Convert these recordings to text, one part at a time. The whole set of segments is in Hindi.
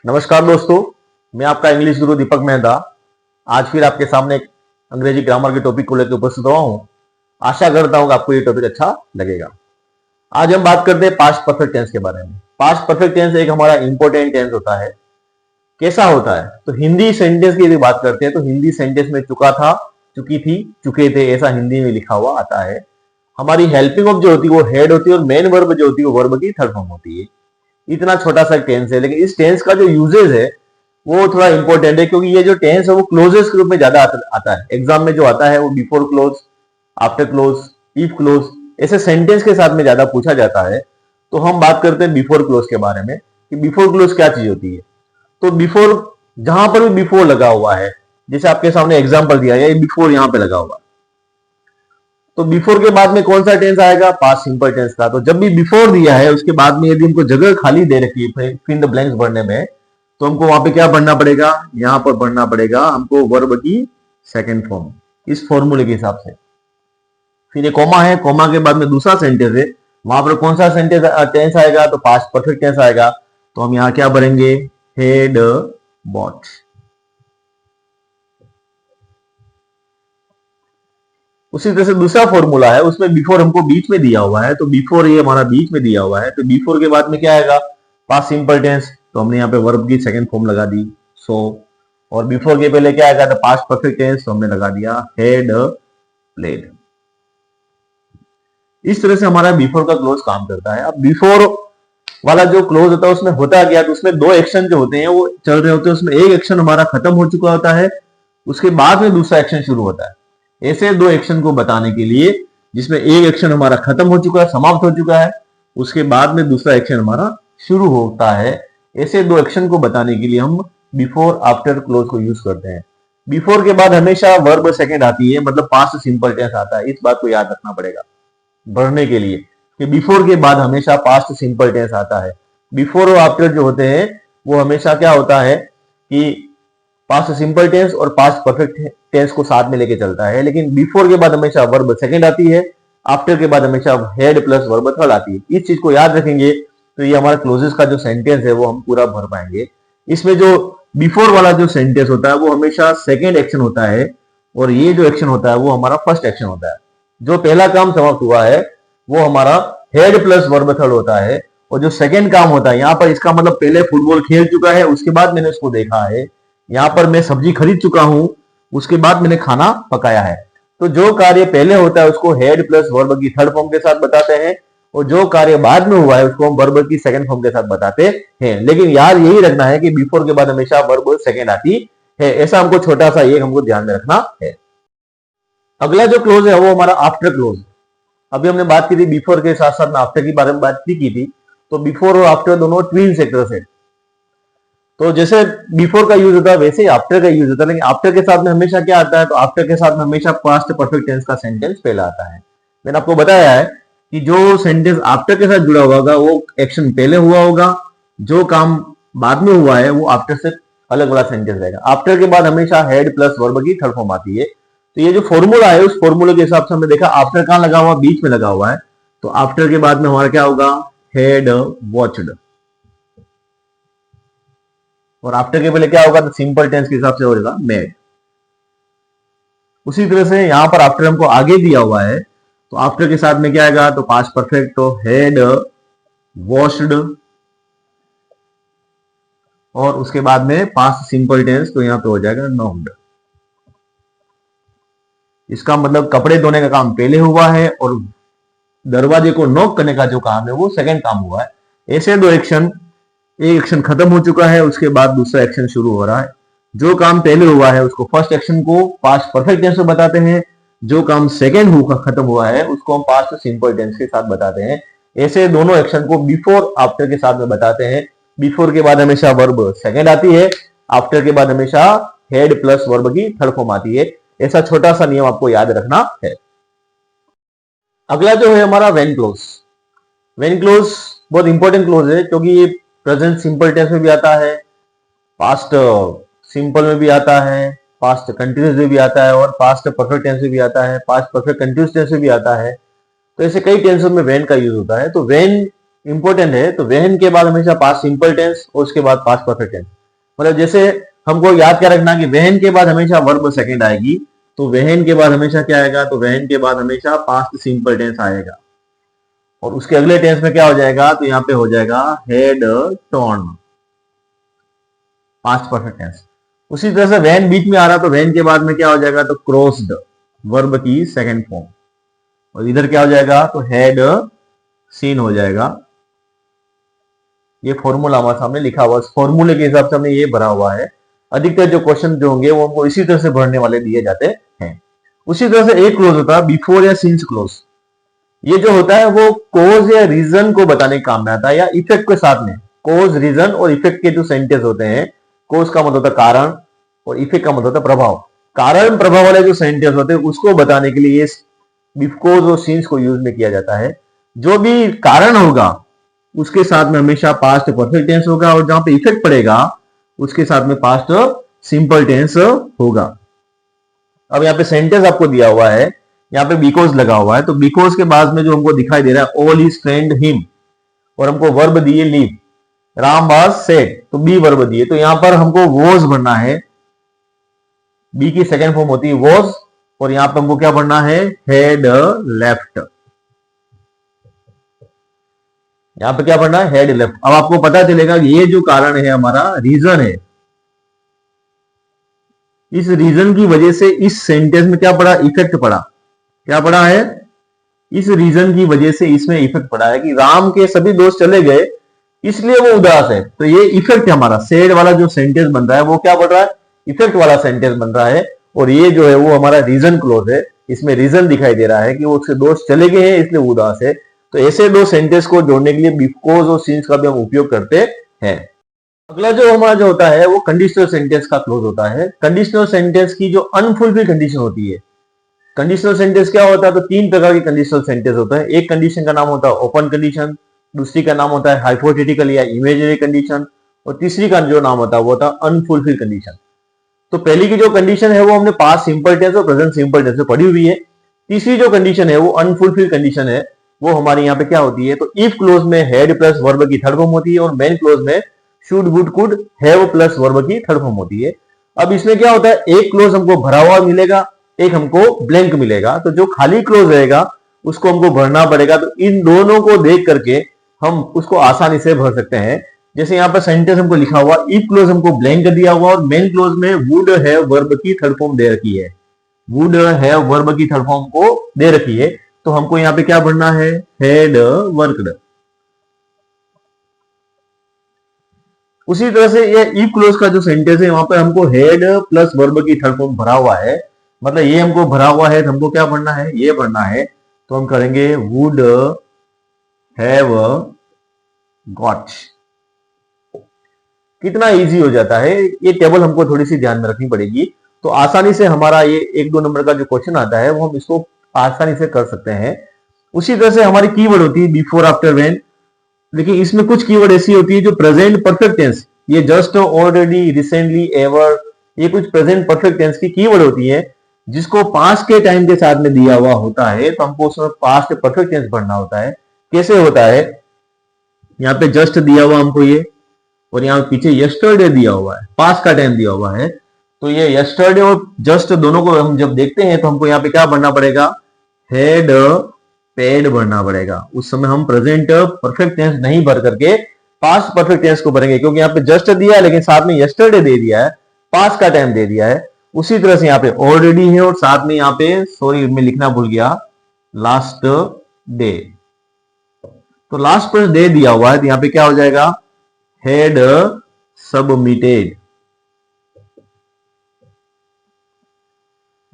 नमस्कार दोस्तों, मैं आपका इंग्लिश गुरु दीपक मेहता आज फिर आपके सामने एक अंग्रेजी ग्रामर के टॉपिक को लेकर उपस्थित हुआ हूं। आशा करता हूं कि आपको ये टॉपिक अच्छा लगेगा। आज हम बात करते हैं पास्ट परफेक्ट टेंस के बारे में। पास्ट परफेक्ट टेंस एक हमारा इंपॉर्टेंट टेंस होता है। कैसा होता है? तो हिंदी सेंटेंस की यदि बात करते हैं तो हिंदी सेंटेंस में चुका था, चुकी थी, चुके थे, ऐसा हिंदी में लिखा हुआ आता है। हमारी हेल्पिंग ऑफ जो होती है वो हेड होती है और मेन वर्ब जो होती है वो वर्ब की थर्ड फॉर्म होती है। इतना छोटा सा टेंस है, लेकिन इस टेंस का जो यूजेज है वो थोड़ा इंपॉर्टेंट है, क्योंकि ये जो टेंस है वो क्लोजेस के रूप में ज्यादा आता है। एग्जाम में जो आता है वो before close, after close, if close, ऐसे सेंटेंस के साथ में ज्यादा पूछा जाता है। तो हम बात करते हैं बिफोर क्लोज के बारे में कि बिफोर क्लोज क्या चीज होती है। तो बिफोर, जहां पर भी बिफोर लगा हुआ है, जैसे आपके सामने एग्जाम्पल दिया है, बिफोर यहां पे लगा हुआ, तो बिफोर के बाद में कौन सा टेंस आएगा? पास्ट सिंपल टेंस का। तो जब भी बिफोर दिया है उसके बाद में यदि हमको जगह खाली दे रखी है फिल द ब्लैंक्स भरने में, तो हमको वहां पे क्या पढ़ना पड़ेगा? यहां पर पढ़ना पड़ेगा हमको वर्ब की सेकंड फॉर्म, इस फॉर्मूले के हिसाब से। फिर ये कोमा है, कोमा के बाद में दूसरा सेंटेंस है, वहां पर कौन सा सेंटेंस टेंस आएगा? तो पास्ट परफेक्ट टेंस आएगा। तो हम यहां क्या भरेंगे? Had bought. उसी तरह से दूसरा फॉर्मूला है, उसमें बिफोर हमको बीच में दिया हुआ है, तो बिफोर ये हमारा बीच में दिया हुआ है, तो बिफोर के बाद में क्या आएगा? Past simple tense. तो हमने यहाँ पे वर्ब की सेकंड फॉर्म लगा दी, सो। और बिफोर के पहले क्या आएगा? तो पास्ट परफेक्ट टेंस, तो हमने लगा दिया हैड प्लेड। इस तरह से हमारा बिफोर का क्लोज काम करता है। अब बिफोर वाला जो क्लोज होता है उसमें होता क्या? तो उसमें दो एक्शन जो होते हैं वो चल रहे होते हैं। उसमें एक एक्शन हमारा खत्म हो चुका होता है, उसके बाद में दूसरा एक्शन शुरू होता है। ऐसे दो एक्शन को बताने के लिए, जिसमें एक एक्शन हमारा खत्म हो चुका है, समाप्त हो चुका है, उसके बाद में दूसरा एक्शन हमारा शुरू होता है, ऐसे दो एक्शन को बताने के लिए हम बिफोर आफ्टर क्लोज को यूज करते हैं। बिफोर के बाद हमेशा वर्ब सेकंड आती है, मतलब पास्ट सिंपल टेंस आता है। इस बात को याद रखना पड़ेगा बढ़ने के लिए कि बिफोर के बाद हमेशा पास्ट सिंपल टेंस आता है। बिफोर और आफ्टर जो होते हैं वो हमेशा क्या होता है कि पास्ट सिंपल टेंस और पास्ट परफेक्ट टेंस को साथ में लेके चलता है। लेकिन बिफोर के बाद हमेशा वर्ब सेकंड आती है, आफ्टर के बाद हमेशा हेड प्लस वर्ब थर्ड आती है। इस चीज को याद रखेंगे तो ये हमारा क्लोजेस का जो सेंटेंस है वो हम पूरा भर पाएंगे। इसमें जो बिफोर वाला जो सेंटेंस होता है वो हमेशा सेकेंड एक्शन होता है, और ये जो एक्शन होता है वो हमारा फर्स्ट एक्शन होता है। जो पहला काम समाप्त हुआ है वो हमारा हेड प्लस वर्ब थर्ड होता है, और जो सेकेंड काम होता है यहाँ पर, इसका मतलब पहले फुटबॉल खेल चुका है, उसके बाद मैंने उसको देखा है। यहाँ पर मैं सब्जी खरीद चुका हूं, उसके बाद मैंने खाना पकाया है। तो जो कार्य पहले होता है उसको हेड प्लस वर्ब की थर्ड फॉर्म के साथ बताते हैं, और जो कार्य बाद में हुआ है उसको हम वर्ब की सेकंड फॉर्म के साथ बताते हैं। लेकिन याद यही रखना है कि बिफोर के बाद हमेशा वर्ब सेकंड आती है। ऐसा हमको छोटा सा ये हमको ध्यान में रखना है। अगला जो क्लोज है वो हमारा आफ्टर क्लोज। अभी हमने बात की थी बिफोर के साथ साथ में आफ्टर की बारे में बात की थी। तो बिफोर और आफ्टर दोनों ट्विन सेक्टर्स है। तो जैसे बिफोर का यूज होता है वैसे ही आफ्टर का यूज होता है, लेकिन आफ्टर के साथ में हमेशा क्या आता है? तो आफ्टर के साथ में हमेशा पास्ट परफेक्ट टेंस का सेंटेंस पहला आता है। मैंने आपको बताया है कि जो सेंटेंस आफ्टर के साथ जुड़ा होगा वो एक्शन पहले हुआ होगा, जो काम बाद में हुआ है वो आफ्टर से अलग वाला सेंटेंस रहेगा। आफ्टर के बाद हमेशा हेड प्लस वर्ब की थर्ड फॉर्म आती है। तो ये जो फॉर्मूला है उस फॉर्मूले के हिसाब से हमने देखा आफ्टर कहां लगा हुआ? बीच में लगा हुआ है। तो आफ्टर के बाद में हमारा क्या होगा? Head watched. और आफ्टर के पहले क्या होगा? तो सिंपल टेंस के हिसाब से हो जाएगा मेड। उसी तरह से यहां पर आफ्टर हमको आगे दिया हुआ है, तो आफ्टर के साथ में क्या आएगा? तो पास्ट परफेक्ट, तो हेड वॉश्ड, और उसके बाद में पास्ट सिंपल टेंस, तो यहां पे हो जाएगा नॉक्ड। इसका मतलब कपड़े धोने का काम पहले हुआ है और दरवाजे को नॉक करने का जो काम है वो सेकंड काम हुआ है। ऐसे दो एक्शन, एक एक्शन खत्म हो चुका है उसके बाद दूसरा एक्शन शुरू हो रहा है। जो काम पहले हुआ है उसको फर्स्ट एक्शन को पास्ट परफेक्ट टेंस में बताते हैं, जो काम सेकेंड खत्म हुआ है उसको हम पास्ट सिंपल टेंस के साथ बताते हैं। ऐसे दोनों एक्शन को बिफोर आफ्टर के साथ में बताते हैं। बिफोर के बाद हमेशा वर्ब सेकेंड आती है, आफ्टर के बाद हमेशा हेड प्लस वर्ब की थर्ड फॉर्म आती है। ऐसा छोटा सा नियम आपको याद रखना है। अगला जो है हमारा वेन क्लोज। वेन क्लोज बहुत इंपॉर्टेंट क्लोज है, क्योंकि ये प्रेजेंट सिंपल टेंस में भी आता है, पास्ट सिंपल में भी आता है, पास्ट कंटिन्यूस में भी आता है, और पास्ट परफेक्ट टेंस में भी आता है, पास्ट परफेक्ट कंटिन्यूस टेंस में भी आता है। तो ऐसे कई टेंसों में वेन का यूज होता है। तो वेन इंपॉर्टेंट है, तो वेन के बाद हमेशा पास्ट सिंपल टेंस और उसके बाद पास्ट परफेक्ट टेंस। मतलब जैसे हमको याद क्या रखना कि वहन के बाद हमेशा वर्ब सेकंड आएगी, तो वहन के बाद हमेशा क्या आएगा, तो वहन के बाद हमेशा पास्ट सिंपल टेंस आएगा, और उसके अगले टेंस में क्या हो जाएगा, तो यहाँ पे हो जाएगा had torn, past perfect tense. उसी तरह से वैन बीच में आ रहा, तो वैन के बाद में क्या हो जाएगा, तो क्रॉस्ड, वर्ब की सेकंड फॉर्म, और इधर क्या हो जाएगा, तो हेड सीन हो जाएगा। ये फॉर्मूला हमारे सामने लिखा हुआ है, फॉर्मूले के हिसाब से हमने ये भरा हुआ है। अधिकतर जो क्वेश्चन जो होंगे वो हमको इसी तरह से भरने वाले दिए जाते हैं। उसी तरह से एक क्लोज होता है बिफोर या सिंस क्लोज। ये जो होता है वो कोज या रीजन को बताने के काम में आता है, या इफेक्ट के साथ में। कोज, रीजन और इफेक्ट के जो सेंटेंस होते हैं, कोज का मतलब होता है कारण और इफेक्ट का मतलब होता है प्रभाव। कारण प्रभाव वाले जो सेंटेंस होते हैं उसको बताने के लिए ये बिफोर और सिंस को यूज में किया जाता है। जो भी कारण होगा उसके साथ में हमेशा पास्ट परफेक्ट टेंस होगा, और जहां पे इफेक्ट पड़ेगा उसके साथ में पास्ट सिंपल टेंस होगा। अब यहाँ पे सेंटेंस आपको दिया हुआ है, यहाँ पे बिकॉज लगा हुआ है, तो बिकॉज के बाद में जो हमको दिखाई दे रहा है ऑल हिज फ्रेंड हिम, और हमको वर्ब दिए लीव, राम वाज सेड, तो बी वर्ब दिए, तो यहां पर हमको वॉज भरना है। बी की सेकंड फॉर्म होती है वॉज, और यहां पर हमको क्या भरना है, हेड लेफ्ट। यहां पे क्या भरना है, हेड लेफ्ट। अब आपको पता चलेगा कि ये जो कारण है हमारा रीजन है, इस रीजन की वजह से इस सेंटेंस में क्या पड़ा, इफेक्ट पड़ा। क्या पड़ा है, इस रीजन की वजह से इसमें इफेक्ट पड़ा है कि राम के सभी दोस्त चले गए इसलिए वो उदास है। तो ये इफेक्ट है हमारा, सेड वाला जो सेंटेंस बन रहा है वो क्या बन रहा है, इफेक्ट वाला सेंटेंस बन रहा है। और ये जो है वो हमारा रीजन क्लोज है, इसमें रीजन दिखाई दे रहा है कि वो उसके दोस्त चले गए हैं इसलिए उदास है। तो ऐसे दो सेंटेंस को जोड़ने के लिए बिकॉज और सिंस का भी हम उपयोग करते हैं। अगला जो हमारा जो होता है वो कंडीशनल सेंटेंस का क्लोज होता है। कंडीशनल सेंटेंस की जो अनफुलफिल्ड कंडीशन होती है, कंडीशनल सेंटेंस क्या होता है, तो तीन प्रकार के कंडीशनल सेंटेंस होता है। एक कंडीशन का नाम होता है ओपन कंडीशन, दूसरी का नाम होता है हाइपोथेटिकल या इमेजिनरी कंडीशन, और तीसरी का जो नाम होता है वो होता है अनफुलफिल्ड कंडीशन। तो पहली की जो कंडीशन है वो हमने पास्ट सिंपल टेंस और प्रेजेंट सिंपल टेंस में पढ़ी हुई है। तीसरी जो कंडीशन है वो अनफुलफिल्ड कंडीशन है, वो हमारे यहाँ पे क्या होती है, तो इफ क्लोज में हेड प्लस वर्ब की थर्ड फॉर्म होती है, और मेन क्लोज में should would could have plus verb की थर्ड फॉर्म होती है। अब इसमें क्या होता है, एक क्लोज हमको भरा हुआ मिलेगा, एक हमको ब्लैंक मिलेगा। तो जो खाली क्लोज रहेगा उसको हमको भरना पड़ेगा। तो इन दोनों को देख करके हम उसको आसानी से भर सकते हैं। जैसे यहाँ पर सेंटेंस हमको लिखा हुआ, इफ क्लोज हमको ब्लैंक दिया हुआ, और मेन क्लोज में वुड हैव वर्ब की थर्ड फॉर्म दे रखी है, वुड हैव वर्ब की थर्ड फॉर्म को दे रखी है। तो हमको यहाँ पे क्या भरना है, हैड वर्कड। उसी तरह से ये इफ क्लोज का जो सेंटेंस है वहां पे हमको हेड प्लस वर्ब की थर्ड फॉर्म भरा हुआ है, मतलब ये हमको भरा हुआ है, तो हमको क्या भरना है, ये भरना है। तो हम करेंगे वुड हैव गॉट। कितना इजी हो जाता है, ये टेबल हमको थोड़ी सी ध्यान में रखनी पड़ेगी। तो आसानी से हमारा ये 1-2 नंबर का जो क्वेश्चन आता है वो हम इसको आसानी से कर सकते हैं। उसी तरह से हमारी कीवर्ड होती है बिफोर, आफ्टर, व्हेन। लेकिन इसमें कुछ कीवर्ड ऐसी होती है जो प्रेजेंट परफेक्ट टेंस, ये जस्ट, ऑलरेडी, रिसेंटली, एवर, ये कुछ प्रेजेंट परफेक्ट टेंस की कीवर्ड होती है जिसको पास्ट के टाइम के साथ में दिया हुआ होता है। तो हमको उसमें पास्ट परफेक्ट टेंस भरना होता है। कैसे होता है, यहाँ पे जस्ट दिया हुआ हमको ये, और यहाँ पीछे यस्टरडे दिया हुआ है, पास्ट का टाइम दिया हुआ है। तो ये यस्टरडे और जस्ट दोनों को हम जब देखते हैं तो हमको यहाँ पे क्या भरना पड़ेगा, हेड पेड भरना पड़ेगा। उस समय हम प्रेजेंट परफेक्ट टेंस नहीं भर करके पास्ट परफेक्ट टेंस को भरेंगे, क्योंकि यहाँ पे जस्ट दिया है लेकिन साथ में यस्टरडे दे दिया है, पास्ट का टाइम दे दिया है। उसी तरह से यहाँ पे ऑलरेडी है और साथ में यहाँ पे, सॉरी मैं लिखना भूल गया, लास्ट डे। तो लास्ट पर डे दिया हुआ है, तो यहाँ पे क्या हो जाएगा, हेड सबमिटेड।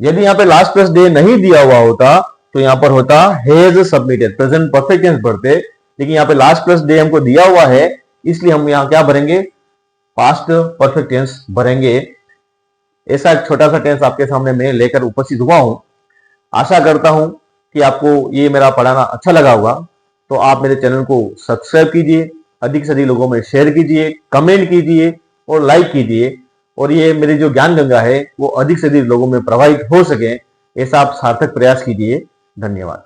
यदि यहाँ पे लास्ट प्लस डे नहीं दिया हुआ होता तो यहां पर होता has submitted, present perfect tense भरते। लेकिन यहाँ पे लास्ट प्लस डे हमको दिया हुआ है, इसलिए हम यहाँ क्या भरेंगे, पास्ट परफेक्ट टेंस भरेंगे। ऐसा एक छोटा सा टेंस आपके सामने मैं लेकर उपस्थित हुआ हूं। आशा करता हूं कि आपको ये मेरा पढ़ाना अच्छा लगा होगा। तो आप मेरे चैनल को सब्सक्राइब कीजिए, अधिक से अधिक लोगों में शेयर कीजिए, कमेंट कीजिए और लाइक कीजिए, और ये मेरी जो ज्ञान गंगा है वो अधिक से अधिक लोगों में प्रवाहित हो सके, ऐसा आप सार्थक प्रयास कीजिए। धन्यवाद।